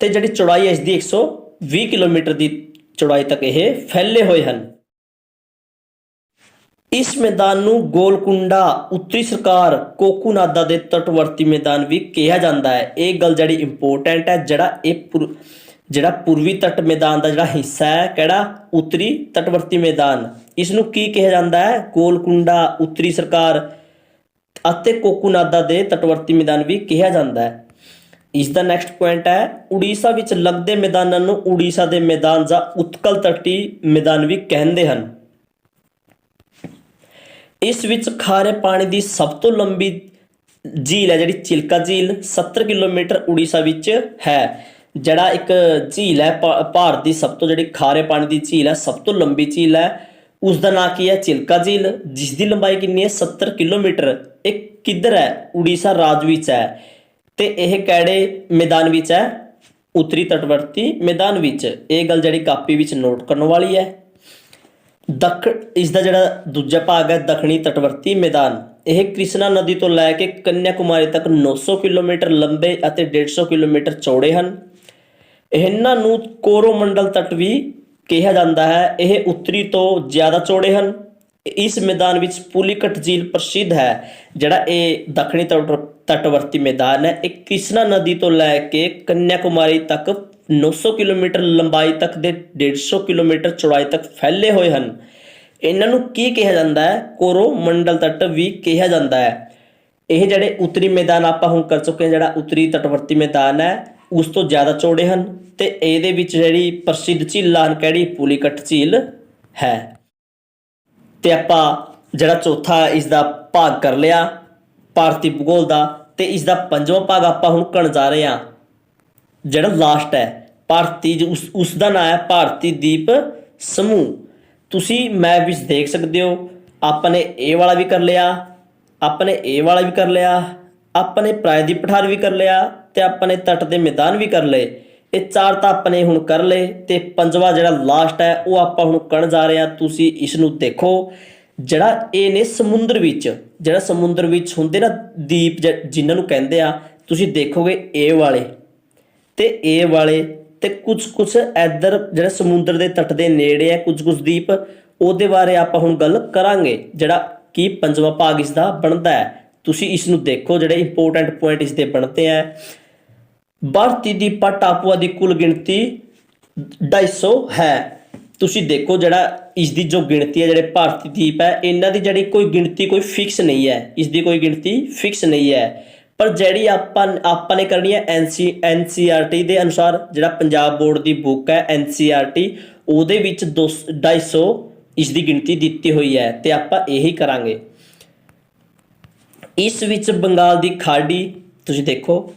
ਤੇ ਜਿਹੜੀ ਚੌੜਾਈ ਹੈ ਇਸ ਦੀ 120 ਕਿਲੋਮੀਟਰ ਦੀ ਚੌੜਾਈ ਤੱਕ ਇਹ ਫੈਲੇ ਹੋਏ ਹਨ। ਇਸ ਮੈਦਾਨ ਨੂੰ ਗੋਲਕੁੰਡਾ, ਉੱਤਰੀ ਸਰਕਾਰ, ਕੋਕੂਨਾਦਾ ਦੇ ਤਟਵਰਤੀ ਮੈਦਾਨ ਵੀ ਕਿਹਾ ਜਾਂਦਾ ਹੈ। ਇਹ ਗੱਲ ਜਿਹੜੀ ਇੰਪੋਰਟੈਂਟ ਹੈ। ਜਿਹੜਾ ਪੂਰਬੀ ਤੱਟ ਮੈਦਾਨ ਦਾ ਜਿਹੜਾ ਹਿੱਸਾ ਹੈ ਕਿਹੜਾ? ਉੱਤਰੀ ਤਟਵਰਤੀ ਮੈਦਾਨ, ਇਸ ਨੂੰ ਕੀ ਕਿਹਾ ਜਾਂਦਾ ਹੈ? ਗੋਲਕੁੰਡਾ, ਉੱਤਰੀ ਸਰਕਾਰ ਅਤੇ ਕੋਕੂਨਾਦਾ ਦੇ ਤਟਵਰਤੀ ਮੈਦਾਨ ਵੀ ਕਿਹਾ ਜਾਂਦਾ ਹੈ। ਇਸ ਦਾ ਨੈਕਸਟ ਪੁਆਇੰਟ ਹੈ ਉੜੀਸਾ ਵਿੱਚ ਲੱਗਦੇ ਮੈਦਾਨਾਂ ਨੂੰ ਉੜੀਸਾ ਦੇ ਮੈਦਾਨ ਜਾਂ ਉਤਕਲ ਤੱਟੀ ਮੈਦਾਨ ਵੀ ਕਹਿੰਦੇ ਹਨ। ਇਸ ਵਿੱਚ ਖਾਰੇ ਪਾਣੀ ਦੀ ਸਭ ਤੋਂ ਲੰਬੀ ਝੀਲ ਹੈ ਜਿਹੜੀ ਚਿਲਕਾ ਝੀਲ, 70 ਕਿਲੋਮੀਟਰ ਉੜੀਸਾ ਵਿੱਚ ਹੈ। ਜਿਹੜਾ ਇੱਕ ਝੀਲ ਹੈ ਭਾਰਤ ਦੀ ਸਭ ਤੋਂ ਜਿਹੜੀ ਖਾਰੇ ਪਾਣੀ ਦੀ ਝੀਲ ਹੈ, ਸਭ ਤੋਂ ਲੰਬੀ ਝੀਲ ਹੈ, ਉਸ ਦਾ ਨਾਂ ਕੀ ਹੈ? ਚਿਲਕਾ ਝੀਲ, ਜਿਸ ਦੀ ਲੰਬਾਈ ਕਿੰਨੀ ਹੈ? 70 ਕਿਲੋਮੀਟਰ। ਇਹ ਕਿੱਧਰ ਹੈ? ਉੜੀਸਾ ਰਾਜ ਵਿੱਚ ਹੈ ਤੇ ਇਹ ਕਿਹੜੇ ਮੈਦਾਨ ਵਿੱਚ ਹੈ? ਉੱਤਰੀ ਤਟਵਰਤੀ ਮੈਦਾਨ ਵਿੱਚ। ਇਹ ਗੱਲ ਜਿਹੜੀ ਕਾਪੀ ਵਿੱਚ ਨੋਟ ਕਰਨ ਵਾਲੀ ਹੈ। ਇਸ ਦਾ ਜਿਹੜਾ ਦੂਜਾ ਭਾਗ ਹੈ ਦੱਖਣੀ ਤਟਵਰਤੀ ਮੈਦਾਨ। ਇਹ ਕ੍ਰਿਸ਼ਨਾ ਨਦੀ ਤੋਂ ਲੈ ਕੇ ਕੰਨਿਆ ਕੁਮਾਰੀ ਤੱਕ 900 ਕਿਲੋਮੀਟਰ ਲੰਬੇ ਅਤੇ 150 ਕਿਲੋਮੀਟਰ ਚੌੜੇ ਹਨ। ਇਹਨਾਂ ਨੂੰ ਕੋਰੋਮੰਡਲ ਤੱਟ ਵੀ ਕਿਹਾ ਜਾਂਦਾ ਹੈ। ਇਹ ਉੱਤਰੀ ਤੋਂ ਜ਼ਿਆਦਾ ਚੌੜੇ ਹਨ। ਇਸ ਮੈਦਾਨ ਵਿੱਚ ਪੁਲੀਕਟ ਝੀਲ ਪ੍ਰਸਿੱਧ ਹੈ। ਜਿਹੜਾ ਇਹ ਦੱਖਣੀ ਤਟਵਰਤੀ ਮੈਦਾਨ ਹੈ ਇਹ ਕ੍ਰਿਸ਼ਨਾ ਨਦੀ ਤੋਂ ਲੈ ਕੇ ਕੰਨਿਆ ਕੁਮਾਰੀ ਤੱਕ 900 ਕਿਲੋਮੀਟਰ ਲੰਬਾਈ ਤੱਕ ਦੇ 150 ਕਿਲੋਮੀਟਰ ਚੌੜਾਈ ਤੱਕ ਫੈਲੇ ਹੋਏ ਹਨ। ਇਹਨਾਂ ਨੂੰ ਕੀ ਕਿਹਾ ਜਾਂਦਾ ਹੈ? ਕੋਰੋਮੰਡਲ ਤੱਟ ਵੀ ਕਿਹਾ ਜਾਂਦਾ ਹੈ। ਇਹ ਜਿਹੜੇ ਉੱਤਰੀ ਮੈਦਾਨ ਆਪਾਂ ਹੁਣ ਕਰ ਚੁੱਕੇ ਹਾਂ, ਜਿਹੜਾ ਉੱਤਰੀ ਤਟਵਰਤੀ ਮੈਦਾਨ ਹੈ ਉਸ ਤੋਂ ਜ਼ਿਆਦਾ ਚੌੜੇ ਹਨ ਤੇ ਇਹਦੇ ਵਿੱਚ ਜਿਹੜੀ ਪ੍ਰਸਿੱਧ ਝੀਲਾਂ ਹਨ ਕਿਹੜੀ? ਪੁਲੀਕਟ ਝੀਲ ਹੈ। ਤੇ ਆਪਾਂ ਜਿਹੜਾ ਚੌਥਾ ਇਸ ਦਾ ਭਾਗ ਕਰ ਲਿਆ ਭਾਰਤੀ ਭੂਗੋਲ ਦਾ, ਤੇ ਇਸ ਦਾ ਪੰਜਵਾਂ ਭਾਗ ਆਪਾਂ ਹੁਣ ਕਰਨ ਜਾ ਰਹੇ ਹਾਂ ਜਿਹੜਾ ਲਾਸਟ ਹੈ ਭਾਰਤੀ, ਉਸ ਦਾ ਨਾਮ ਹੈ ਭਾਰਤੀ ਦੀਪ ਸਮੂਹ। ਤੁਸੀਂ ਮੈਪ ਵਿੱਚ ਦੇਖ ਸਕਦੇ ਹੋ ਆਪਾਂ ਨੇ ਇਹ ਵਾਲਾ ਵੀ ਕਰ ਲਿਆ, ਆਪਾਂ ਨੇ ਇਹ ਵਾਲਾ ਵੀ ਕਰ ਲਿਆ, ਆਪਾਂ ਨੇ ਪ੍ਰਾਇਦੀਪ ਪਠਾਰ ਵੀ ਕਰ ਲਿਆ ਤੇ ਆਪਾਂ ਨੇ ਤੱਟ ਦੇ ਮੈਦਾਨ ਵੀ ਕਰ ਲਏ। ਇਹ ਚਾਰ ਤਾਂ ਆਪਾਂ ਨੇ ਹੁਣ ਕਰ ਲਏ ਤੇ ਪੰਜਵਾਂ ਜਿਹੜਾ ਲਾਸਟ ਹੈ ਉਹ ਆਪਾਂ ਹੁਣ ਕਰਨ ਜਾ ਰਹੇ ਹਾਂ। ਤੁਸੀਂ ਇਸ ਨੂੰ ਦੇਖੋ, ਜਿਹੜਾ ਇਹ ਨੇ ਸਮੁੰਦਰ ਵਿੱਚ, ਜਿਹੜਾ ਸਮੁੰਦਰ ਵਿੱਚ ਹੁੰਦੇ ਨਾ ਦੀਪ ਜਿਨ੍ਹਾਂ ਨੂੰ ਕਹਿੰਦੇ ਆ, ਤੁਸੀਂ ਦੇਖੋਗੇ ਇਹ ਵਾਲੇ ਤੇ ਇਹ ਵਾਲੇ ਤੇ ਕੁਝ ਇੱਧਰ ਜਿਹੜੇ ਸਮੁੰਦਰ ਦੇ ਤੱਟ ਦੇ ਨੇੜੇ ਹੈ ਕੁਝ ਦੀਪ, ਉਹਦੇ ਬਾਰੇ ਆਪਾਂ ਹੁਣ ਗੱਲ ਕਰਾਂਗੇ ਜਿਹੜਾ ਕਿ ਪੰਜਵਾਂ ਭਾਗ ਇਸ ਦਾ ਬਣਦਾ ਹੈ। ਤੁਸੀਂ ਇਸ ਨੂੰ ਦੇਖੋ, ਜਿਹੜੇ ਇੰਪੋਰਟੈਂਟ ਪੁਆਇੰਟ ਇਸ ਦੇ ਬਣਦੇ ਹੈ। ਭਾਰਤੀ ਦੀਪਾਂ ਟਾਪੂਆਂ ਦੀ ਕੁੱਲ ਗਿਣਤੀ 250 ਹੈ। ਤੁਸੀਂ ਦੇਖੋ ਜਿਹੜਾ ਇਸ ਦੀ ਜੋ ਗਿਣਤੀ ਹੈ, ਜਿਹੜੇ ਭਾਰਤੀ ਦੀਪ ਹੈ ਇਹਨਾਂ ਦੀ ਜਿਹੜੀ ਕੋਈ ਗਿਣਤੀ ਕੋਈ ਫਿਕਸ ਨਹੀਂ ਹੈ, ਇਸ ਦੀ ਕੋਈ ਗਿਣਤੀ ਫਿਕਸ ਨਹੀਂ ਹੈ। ਪਰ ਜਿਹੜੀ ਆਪਾਂ ਨੇ ਕਰਨੀ ਹੈ NCERT ਦੇ ਅਨੁਸਾਰ, ਜਿਹੜਾ ਪੰਜਾਬ ਬੋਰਡ ਦੀ ਬੁੱਕ ਹੈ NCERT, ਉਹਦੇ ਵਿੱਚ 250 ਇਸ ਦੀ ਗਿਣਤੀ ਦਿੱਤੀ ਹੋਈ ਹੈ ਤੇ ਆਪਾਂ ਇਹੀ ਕਰਾਂਗੇ। ਇਸ ਵਿੱਚ ਬੰਗਾਲ ਦੀ ਖਾੜੀ, ਤੁਸੀਂ ਦੇਖੋ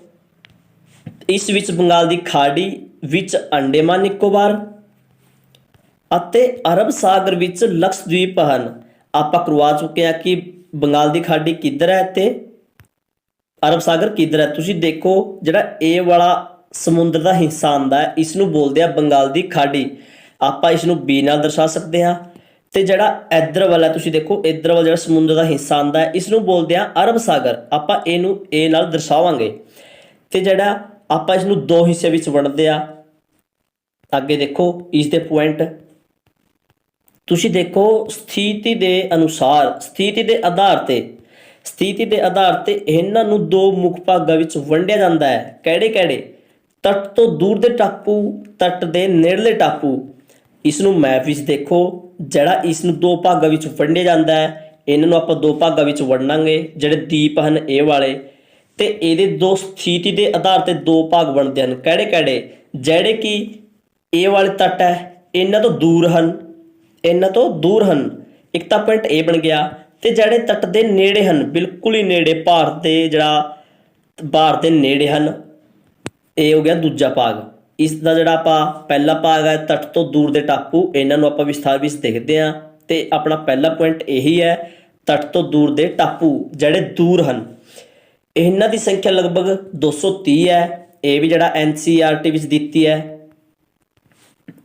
ਇਸ ਵਿੱਚ ਬੰਗਾਲ ਦੀ ਖਾੜੀ ਵਿੱਚ ਅੰਡੇਮਾਨ ਨਿਕੋਬਾਰ ਅਤੇ ਅਰਬ ਸਾਗਰ ਵਿੱਚ ਲਕਸ਼ਦ੍ਵੀਪ ਹਨ। ਆਪਾਂ ਕਰਵਾ ਚੁੱਕੇ ਹਾਂ ਕਿ ਬੰਗਾਲ ਦੀ ਖਾੜੀ ਕਿੱਧਰ ਹੈ ਤੇ ਅਰਬ ਸਾਗਰ ਕਿੱਧਰ ਹੈ। ਤੁਸੀਂ ਦੇਖੋ ਜਿਹੜਾ ਇਹ ਵਾਲਾ ਸਮੁੰਦਰ ਦਾ ਹਿੱਸਾ ਆਉਂਦਾ ਹੈ ਇਸ ਨੂੰ ਬੋਲਦੇ ਆ ਬੰਗਾਲ ਦੀ ਖਾੜੀ। ਆਪਾਂ ਇਸ ਨੂੰ B ਨਾਲ ਦਰਸਾ ਸਕਦੇ ਹਾਂ ਤੇ ਜਿਹੜਾ ਇੱਧਰ ਵਾਲਾ ਤੁਸੀਂ ਦੇਖੋ ਇੱਧਰ ਵਾਲਾ ਜਿਹੜਾ ਸਮੁੰਦਰ ਦਾ ਹਿੱਸਾ ਆਉਂਦਾ ਹੈ ਇਸ ਨੂੰ ਬੋਲਦੇ ਆ ਅਰਬ ਸਾਗਰ। ਆਪਾਂ ਇਹਨੂੰ A ਨਾਲ ਦਰਸਾਵਾਂਗੇ ਤੇ ਜਿਹੜਾ ਆਪਾਂ ਇਸ ਨੂੰ ਦੋ ਹਿੱਸੇ ਵਿੱਚ ਵੰਡਦੇ ਆ। ਅੱਗੇ ਦੇਖੋ ਇਸ ਦੇ ਪੁਆਇੰਟ, ਤੁਸੀਂ ਦੇਖੋ ਸਥਿਤੀ ਦੇ ਅਨੁਸਾਰ, ਸਥਿਤੀ ਦੇ ਆਧਾਰ ਤੇ ਇਹਨਾਂ ਨੂੰ ਦੋ ਮੁੱਖ ਭਾਗਾਂ ਵਿੱਚ ਵੰਡਿਆ ਜਾਂਦਾ ਹੈ। ਕਿਹੜੇ ਤੱਟ ਤੋਂ ਦੂਰ ਦੇ ਟਾਪੂ, ਤੱਟ ਦੇ ਨੇੜਲੇ ਟਾਪੂ। ਇਸ ਨੂੰ ਮੈਪ ਵਿੱਚ ਦੇਖੋ, ਜਿਹੜਾ ਇਸ ਨੂੰ ਦੋ ਭਾਗਾਂ ਵਿੱਚ ਵੰਡਿਆ ਜਾਂਦਾ ਹੈ। ਇਹਨਾਂ ਨੂੰ ਆਪਾਂ ਦੋ ਭਾਗਾਂ ਵਿੱਚ ਵੰਡਾਂਗੇ। ਜਿਹੜੇ ਦੀਪ ਹਨ ਇਹ ਵਾਲੇ, ਤੇ ਇਹਦੇ ਦੋ ਸਥਿਤੀ ਦੇ ਆਧਾਰ ਤੇ ਦੋ ਭਾਗ ਬਣਦੇ ਹਨ। ਕਿਹੜੇ ਕਿਹੜੇ? ਜਿਹੜੇ ਕਿ ਇਹ ਵਾਲੇ ਤੱਟ ਹੈ ਇਹਨਾਂ ਤੋਂ ਦੂਰ ਹਨ, ਇਹਨਾਂ ਤੋਂ ਦੂਰ ਹਨ, ਇੱਕ ਤਾਂ ਪੁਆਇੰਟ ਇਹ ਬਣ ਗਿਆ। ਤੇ ਜਿਹੜੇ ਤੱਟ ਦੇ ਨੇੜੇ ਹਨ, ਬਿਲਕੁਲ ਹੀ ਨੇੜੇ, ਭਾਰਤ ਦੇ ਜਿਹੜਾ ਭਾਰਤ ਦੇ ਨੇੜੇ ਹਨ, ਇਹ ਹੋ ਗਿਆ ਦੂਜਾ ਭਾਗ। ਇਸ ਦਾ ਜਿਹੜਾ ਆਪਾਂ ਪਹਿਲਾ ਭਾਗ ਹੈ ਤੱਟ ਤੋਂ ਦੂਰ ਦੇ ਟਾਪੂ, ਇਹਨਾਂ ਨੂੰ ਆਪਾਂ ਵਿਸਥਾਰ ਵਿੱਚ ਦੇਖਦੇ ਹਾਂ। ਤੇ ਆਪਣਾ ਪਹਿਲਾ ਪੁਆਇੰਟ ਇਹੀ ਹੈ, ਤੱਟ ਤੋਂ ਦੂਰ ਦੇ ਟਾਪੂ ਜਿਹੜੇ ਦੂਰ ਹਨ। ਇਹਨਾਂ ਦੀ ਸੰਖਿਆ ਲਗਭਗ 230 ਹੈ। ਇਹ ਵੀ ਜਿਹੜਾ NCERT ਵਿੱਚ ਦਿੱਤੀ ਹੈ।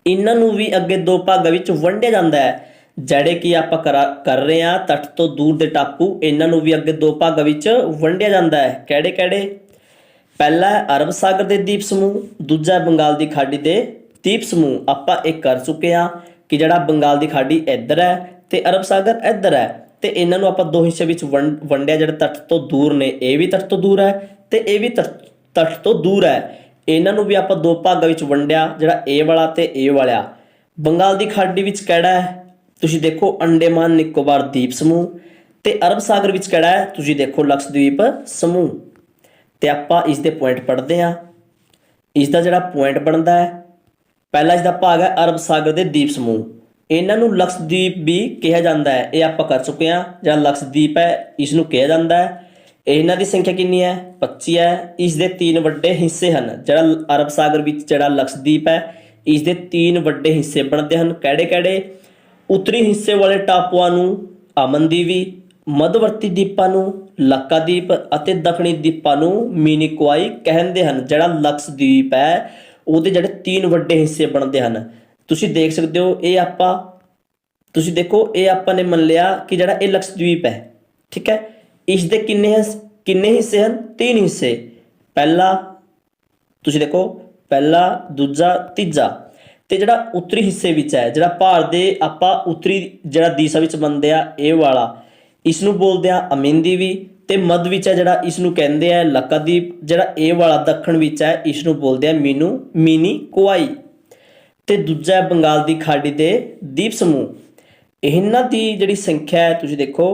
ਇਹਨਾਂ ਨੂੰ ਵੀ ਅੱਗੇ ਦੋ ਭਾਗਾਂ ਵਿੱਚ ਵੰਡਿਆ ਜਾਂਦਾ ਹੈ। ਜਿਹੜੇ ਕਿ ਆਪਾਂ ਕਰ ਰਹੇ ਹਾਂ ਤੱਟ ਤੋਂ ਦੂਰ ਦੇ ਟਾਪੂ, ਇਹਨਾਂ ਨੂੰ ਵੀ ਅੱਗੇ ਦੋ ਭਾਗਾਂ ਵਿੱਚ ਵੰਡਿਆ ਜਾਂਦਾ ਹੈ। ਕਿਹੜੇ ਕਿਹੜੇ? ਪਹਿਲਾ ਹੈ ਅਰਬ ਸਾਗਰ ਦੇ ਦੀਪ ਸਮੂਹ, ਦੂਜਾ ਬੰਗਾਲ ਦੀ ਖਾੜੀ ਦੇ ਦੀਪ ਸਮੂਹ। ਆਪਾਂ ਇਹ ਕਰ ਚੁੱਕੇ ਹਾਂ ਕਿ ਜਿਹੜਾ ਬੰਗਾਲ ਦੀ ਖਾੜੀ ਇੱਧਰ ਹੈ ਤੇ ਅਰਬ ਸਾਗਰ ਇੱਧਰ ਹੈ, ਤੇ ਇਹਨਾਂ ਨੂੰ ਆਪਾਂ ਦੋ ਹਿੱਸੇ ਵਿੱਚ ਵੰਡਿਆ। ਜਿਹੜੇ ਤੱਟ ਤੋਂ ਦੂਰ ਨੇ, ਇਹ ਵੀ ਤੱਟ ਤੋਂ ਦੂਰ ਹੈ ਤੇ ਇਹ ਵੀ ਤੱਟ ਤੋਂ ਦੂਰ ਹੈ। ਇਹਨਾਂ ਨੂੰ ਵੀ ਆਪਾਂ ਦੋ ਭਾਗਾਂ ਵਿੱਚ ਵੰਡਿਆ, ਜਿਹੜਾ ਇਹ ਵਾਲਾ ਤੇ ਇਹ ਵਾਲਾ। ਬੰਗਾਲ ਦੀ ਖਾੜੀ ਵਿੱਚ ਕਿਹੜਾ ਹੈ? ਤੁਸੀਂ ਦੇਖੋ ਅੰਡੇਮਾਨ ਨਿਕੋਬਾਰ ਦੀਪ ਸਮੂਹ। ਤੇ ਅਰਬ ਸਾਗਰ ਵਿੱਚ ਕਿਹੜਾ ਹੈ? ਤੁਸੀਂ ਦੇਖੋ ਲਕਸ਼ਦਵੀਪ ਸਮੂਹ। ਤੇ ਆਪਾਂ ਇਸ ਦੇ ਪੁਆਇੰਟ ਪੜ੍ਹਦੇ ਹਾਂ। ਇਸ ਦਾ ਜਿਹੜਾ ਪੁਆਇੰਟ ਬਣਦਾ ਹੈ, ਪਹਿਲਾ ਇਸ ਦਾ ਭਾਗ ਹੈ ਅਰਬ ਸਾਗਰ ਦੇ ਦੀਪ ਸਮੂਹ। ਇਹਨਾਂ ਨੂੰ ਲਕਸ਼ਦਵੀਪ ਵੀ ਕਿਹਾ ਜਾਂਦਾ ਹੈ, ਇਹ ਆਪਾਂ ਕਰ ਚੁੱਕੇ ਹਾਂ। ਜਿਹੜਾ ਲਕਸ਼ਦਵੀਪ ਹੈ ਇਸ ਨੂੰ ਕਿਹਾ ਜਾਂਦਾ ਹੈ। ਇਹਨਾਂ ਦੀ ਸੰਖਿਆ ਕਿੰਨੀ ਹੈ? 25 ਹੈ। ਇਸ ਦੇ 3 ਵੱਡੇ ਹਿੱਸੇ ਹਨ। ਜਿਹੜਾ ਅਰਬ ਸਾਗਰ ਵਿੱਚ ਜਿਹੜਾ ਲਕਸ਼ਦਵੀਪ ਹੈ, ਇਸ ਦੇ 3 ਵੱਡੇ ਹਿੱਸੇ ਬਣਦੇ ਹਨ। ਕਿਹੜੇ ਕਿਹੜੇ? ਉੱਤਰੀ ਹਿੱਸੇ ਵਾਲੇ ਟਾਪੂਆਂ ਨੂੰ ਅਮਨਦੀਵੀ, ਮੱਧਵਰਤੀ ਦੀਪਾਂ ਨੂੰ ਲੱਕਾਦੀਪ ਅਤੇ ਦੱਖਣੀ ਦੀਪਾਂ ਨੂੰ ਮਿਨੀਕੋਆਈ ਕਹਿੰਦੇ ਹਨ। ਜਿਹੜਾ ਲਕਸ਼ਦਵੀਪ ਹੈ ਉਹਦੇ ਜਿਹੜੇ 3 ਵੱਡੇ ਹਿੱਸੇ ਬਣਦੇ ਹਨ। ਤੁਸੀਂ ਦੇਖ ਸਕਦੇ ਹੋ, ਇਹ ਤੁਸੀਂ ਦੇਖੋ, ਇਹ ਆਪਾਂ ਨੇ ਮੰਨ ਲਿਆ ਕਿ ਜਿਹੜਾ ਇਹ ਲਕਸ਼ਦਵੀਪ ਹੈ, ਠੀਕ ਹੈ। ਇਸ ਦੇ ਕਿੰਨੇ ਹਿੱਸੇ ਹਨ? 3 ਹਿੱਸੇ। ਪਹਿਲਾ ਤੁਸੀਂ ਦੇਖੋ, ਪਹਿਲਾ, ਦੂਜਾ, ਤੀਜਾ। ਤੇ ਜਿਹੜਾ ਉੱਤਰੀ ਹਿੱਸੇ ਵਿੱਚ ਹੈ, ਜਿਹੜਾ ਭਾਰਤ ਦੇ ਆਪਾਂ ਉੱਤਰੀ ਜਿਹੜਾ ਦਿਸ਼ਾ ਵਿੱਚ ਮੰਨਦੇ ਆ, ਇਹ ਵਾਲਾ, ਇਸ ਨੂੰ ਬੋਲਦੇ ਆ ਅਮਿਨਦੀਵੀ। ਤੇ ਮੱਧ ਵਿੱਚ ਹੈ ਜਿਹੜਾ, ਇਸ ਨੂੰ ਕਹਿੰਦੇ ਆ ਲੱਕਾਦੀਪ। ਜਿਹੜਾ ਇਹ ਵਾਲਾ ਦੱਖਣ ਵਿੱਚ ਹੈ, ਇਸ ਨੂੰ ਬੋਲਦੇ ਆ ਮਿਨੀਕੋਆਈ। ਤੇ ਦੂਜਾ ਹੈ ਬੰਗਾਲ ਦੀ ਖਾੜੀ ਦੇ ਦੀਪ ਸਮੂਹ। ਇਹਨਾਂ ਦੀ ਜਿਹੜੀ ਸੰਖਿਆ ਹੈ, ਤੁਸੀਂ ਦੇਖੋ,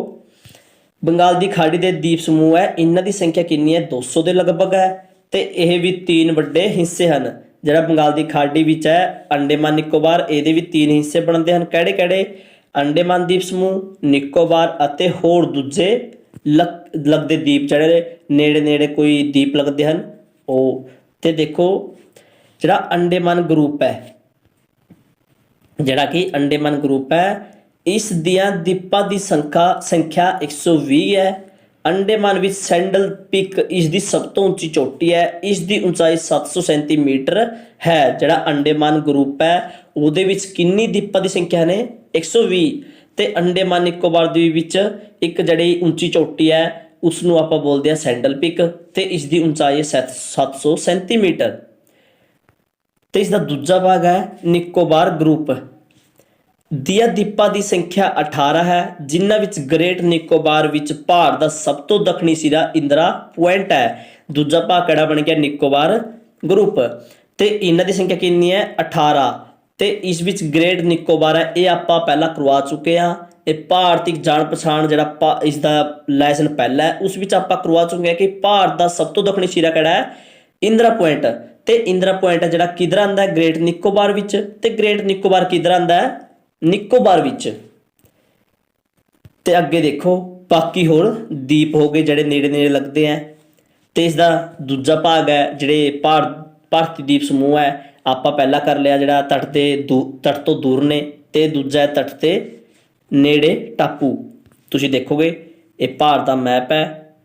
ਬੰਗਾਲ ਦੀ ਖਾੜੀ ਦੇ ਦੀਪ ਸਮੂਹ ਹੈ, ਇਹਨਾਂ ਦੀ ਸੰਖਿਆ ਕਿੰਨੀ ਹੈ? 200 ਦੇ ਲਗਭਗ ਹੈ। ਤੇ ਇਹ ਵੀ 3 ਵੱਡੇ ਹਿੱਸੇ ਹਨ। ਜਿਹੜਾ ਬੰਗਾਲ ਦੀ ਖਾੜੀ ਵਿੱਚ ਹੈ ਅੰਡੇਮਾਨ ਨਿਕੋਬਾਰ, ਇਹਦੇ ਵੀ 3 ਹਿੱਸੇ ਬਣਦੇ ਹਨ। ਕਿਹੜੇ ਕਿਹੜੇ? ਅੰਡੇਮਾਨ ਦੀਪ ਸਮੂਹ, ਨਿਕੋਬਾਰ ਅਤੇ ਹੋਰ ਦੂਜੇ ਲੱਗਦੇ ਦੀਪ, ਜਿਹੜੇ ਨੇੜੇ ਨੇੜੇ ਕੋਈ ਦੀਪ ਲੱਗਦੇ ਹਨ ਉਹ। ਤੇ ਦੇਖੋ, ਜਿਹੜਾ ਅੰਡੇਮਾਨ ਗਰੁੱਪ ਹੈ, ਜਿਹੜਾ ਕਿ ਅੰਡੇਮਾਨ ਗਰੁੱਪ ਹੈ, ਇਸ ਦੀਆਂ ਦੀਪਾਂ ਦੀ ਸੰਖਿਆ 120 ਹੈ। ਅੰਡੇਮਾਨ ਵਿੱਚ ਸੈਂਡਲ ਪਿਕ ਇਸ ਦੀ ਸਭ ਤੋਂ ਉੱਚੀ ਚੋਟੀ ਹੈ। ਇਸ ਦੀ ਉਚਾਈ 737 ਮੀਟਰ ਹੈ। ਜਿਹੜਾ ਅੰਡੇਮਾਨ ਗਰੁੱਪ ਹੈ ਉਹਦੇ ਵਿੱਚ ਕਿੰਨੀ ਦੀਪਾਂ ਦੀ ਸੰਖਿਆ ਨੇ? 120। ਤੇ ਅੰਡੇਮਾਨ ਨਿਕੋਬਾਰ ਦੇ ਵਿੱਚ ਇੱਕ ਜਿਹੜੀ ਉੱਚੀ ਚੋਟੀ ਹੈ ਉਸ ਨੂੰ ਆਪਾਂ ਬੋਲਦੇ ਹਾਂ ਸੈਂਡਲ ਪਿਕ, ਤੇ ਇਸ ਦੀ ਉਚਾਈ ਹੈ 737 ਮੀਟਰ। ਤੇ ਇਸ ਦਾ ਦੂਜਾ ਭਾਗ ਹੈ ਨਿਕੋਬਾਰ ਗਰੁੱਪ ਦੀਆਂ ਦੀਪਾਂ ਦੀ ਸੰਖਿਆ 18 ਹੈ, ਜਿਨ੍ਹਾਂ ਵਿੱਚ ਗ੍ਰੇਟ ਨਿਕੋਬਾਰ ਵਿੱਚ ਭਾਰਤ ਦਾ ਸਭ ਤੋਂ ਦੱਖਣੀ ਸਿਰਾ ਇੰਦਰਾ ਪੁਆਇੰਟ ਹੈ। ਦੂਜਾ ਭਾਗ ਕਿਹੜਾ ਬਣ ਗਿਆ? ਨਿਕੋਬਾਰ ਗਰੁੱਪ। ਤੇ ਇਹਨਾਂ ਦੀ ਸੰਖਿਆ ਕਿੰਨੀ ਹੈ? 18। ਤੇ ਇਸ ਵਿੱਚ ਗ੍ਰੇਟ ਨਿਕੋਬਾਰ ਹੈ, ਇਹ ਆਪਾਂ ਪਹਿਲਾਂ ਕਰਵਾ ਚੁੱਕੇ ਹਾਂ। ਇਹ ਭਾਰਤੀ ਜਾਣ ਪਛਾਣ, ਜਿਹੜਾ ਇਸ ਦਾ ਲੈਸਨ ਪਹਿਲਾ ਹੈ, ਉਸ ਵਿੱਚ ਆਪਾਂ ਕਰਵਾ ਚੁੱਕੇ ਹਾਂ ਕਿ ਭਾਰਤ ਦਾ ਸਭ ਤੋਂ ਦੱਖਣੀ ਸਿਰਾ ਕਿਹੜਾ ਹੈ? ਇੰਦਰਾ ਪੁਆਇੰਟ। ਤੇ ਇੰਦਰਾ ਪੁਆਇੰਟ ਹੈ ਜਿਹੜਾ ਕਿੱਧਰ ਆਉਂਦਾ ਹੈ? ਗ੍ਰੇਟ ਨਿਕੋਬਾਰ ਵਿੱਚ। ਤੇ ਗ੍ਰੇਟ ਨਿਕੋਬਾਰ ਕਿੱਧਰ ਆਉਂਦਾ ਹੈ? ਨਿਕੋਬਾਰ ਵਿੱਚ। ਤੇ ਅੱਗੇ ਦੇਖੋ, ਬਾਕੀ ਹੋਰ ਦੀਪ ਹੋ ਗਏ ਜਿਹੜੇ ਨੇੜੇ ਨੇੜੇ ਲੱਗਦੇ ਹੈ। ਤੇ ਇਸ ਦਾ ਦੂਜਾ ਭਾਗ ਹੈ ਜਿਹੜੇ ਭਾਰਤੀ ਦੀਪ ਸਮੂਹ ਹੈ, ਆਪਾਂ ਪਹਿਲਾਂ ਕਰ ਲਿਆ। ਜਿਹੜਾ ਤੱਟ ਤੋਂ ਦੂਰ ਨੇ, ਤੇ ਦੂਜਾ ਹੈ ਤੱਟ ਤੇ ਨੇੜੇ ਟਾਪੂ। ਤੁਸੀਂ ਦੇਖੋਗੇ ਇਹ ਭਾਰਤ ਦਾ ਮੈਪ ਹੈ।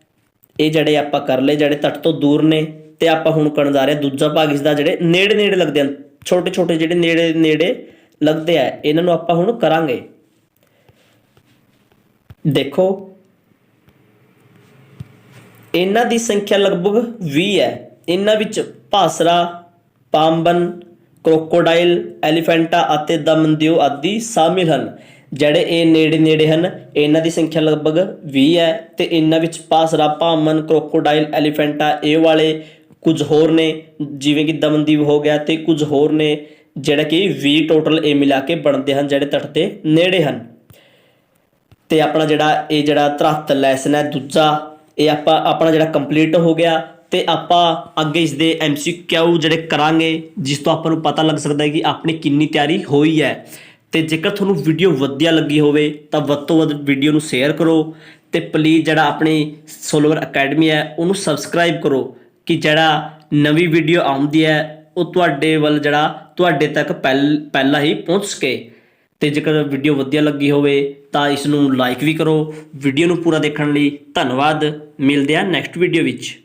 ਇਹ ਜਿਹੜੇ ਆਪਾਂ ਕਰ ਲਏ ਜਿਹੜੇ ਤੱਟ ਤੋਂ ਦੂਰ ਨੇ, ਤੇ ਆਪਾਂ ਹੁਣ ਕਰਨ ਜਾ ਰਹੇ ਦੂਜਾ ਭਾਗ ਇਸ ਦਾ, ਜਿਹੜੇ ਨੇੜੇ ਨੇੜੇ ਲੱਗਦੇ ਹਨ, ਛੋਟੇ ਛੋਟੇ ਜਿਹੜੇ ਨੇੜੇ ਨੇੜੇ ਲੱਗਦੇ ਆ, ਇਹਨਾਂ ਨੂੰ ਆਪਾਂ ਹੁਣ ਕਰਾਂਗੇ। ਦੇਖੋ, ਇਹਨਾਂ ਦੀ ਸੰਖਿਆ ਲਗਭਗ 20 ਹੈ। ਇਹਨਾਂ ਵਿੱਚ ਭਾਸਰਾ, ਪਾਮਬਨ, ਕ੍ਰੋਕੋਡਾਈਲ, ਐਲੀਫੈਂਟਾ ਅਤੇ ਦਮਨਦਿਓ ਆਦਿ ਸ਼ਾਮਿਲ ਹਨ। ਜਿਹੜੇ ਇਹ ਨੇੜੇ ਨੇੜੇ ਹਨ, ਇਹਨਾਂ ਦੀ ਸੰਖਿਆ ਲਗਭਗ 20 ਹੈ। ਤੇ ਇਹਨਾਂ ਵਿੱਚ ਭਾਸਰਾ, ਪਾਮਬਨ, ਕ੍ਰੋਕੋਡਾਈਲ, ਐਲੀਫੈਂਟਾ, ਇਹ ਵਾਲੇ ਕੁਝ ਹੋਰ ਨੇ ਜਿਵੇਂ ਕਿ ਦਮਨਦੀਪ ਹੋ ਗਿਆ ਤੇ ਕੁਝ ਹੋਰ ਨੇ ਜਿਹੜਾ ਕਿ 20 ਟੋਟਲ ਇਹ ਮਿਲਾ ਕੇ ਬਣਦੇ ਹਨ ਜਿਹੜੇ ਤੱਟ ਦੇ ਨੇੜੇ ਹਨ। ਤੇ ਆਪਣਾ ਜਿਹੜਾ 73 ਲੈਸਨ ਹੈ ਦੂਜਾ ਇਹ ਆਪਣਾ ਜਿਹੜਾ ਕੰਪਲੀਟ ਹੋ ਗਿਆ। ਤੇ ਆਪਾਂ ਅੱਗੇ ਇਸ ਦੇ MCQ ਜਿਹੜੇ ਕਰਾਂਗੇ ਜਿਸ ਤੋਂ ਆਪਾਂ ਨੂੰ ਪਤਾ ਲੱਗ ਸਕਦਾ ਹੈ ਕਿ ਆਪਣੀ ਕਿੰਨੀ ਤਿਆਰੀ ਹੋਈ ਹੈ। ਤੇ ਜੇਕਰ ਤੁਹਾਨੂੰ ਵੀਡੀਓ ਵਧੀਆ ਲੱਗੀ ਹੋਵੇ ਤਾਂ ਵੱਧ ਤੋਂ ਵੱਧ ਵੀਡੀਓ ਨੂੰ ਸ਼ੇਅਰ ਕਰੋ ਤੇ ਪਲੀਜ਼ ਜਿਹੜਾ ਆਪਣੀ ਸੋਲਵਰ ਅਕੈਡਮੀ ਹੈ ਉਹਨੂੰ ਸਬਸਕ੍ਰਾਈਬ ਕਰੋ ਕਿ ਜਿਹੜਾ ਨਵੀਂ ਵੀਡੀਓ ਆਉਂਦੀ ਹੈ ਉਹ ਤੁਹਾਡੇ ਵੱਲ ਤੁਹਾਡੇ ਤੱਕ ਪਹਿਲਾਂ ਹੀ ਪਹੁੰਚ ਸਕੇ। ਤੇ ਜੇਕਰ ਵੀਡੀਓ ਵਧੀਆ ਲੱਗੀ ਹੋਵੇ ਤਾਂ ਇਸ ਨੂੰ ਲਾਈਕ ਵੀ ਕਰੋ। ਵੀਡੀਓ ਨੂੰ ਪੂਰਾ ਦੇਖਣ ਲਈ ਧੰਨਵਾਦ। ਮਿਲਦੇ ਹਾਂ ਨੈਕਸਟ ਵੀਡੀਓ ਵਿੱਚ।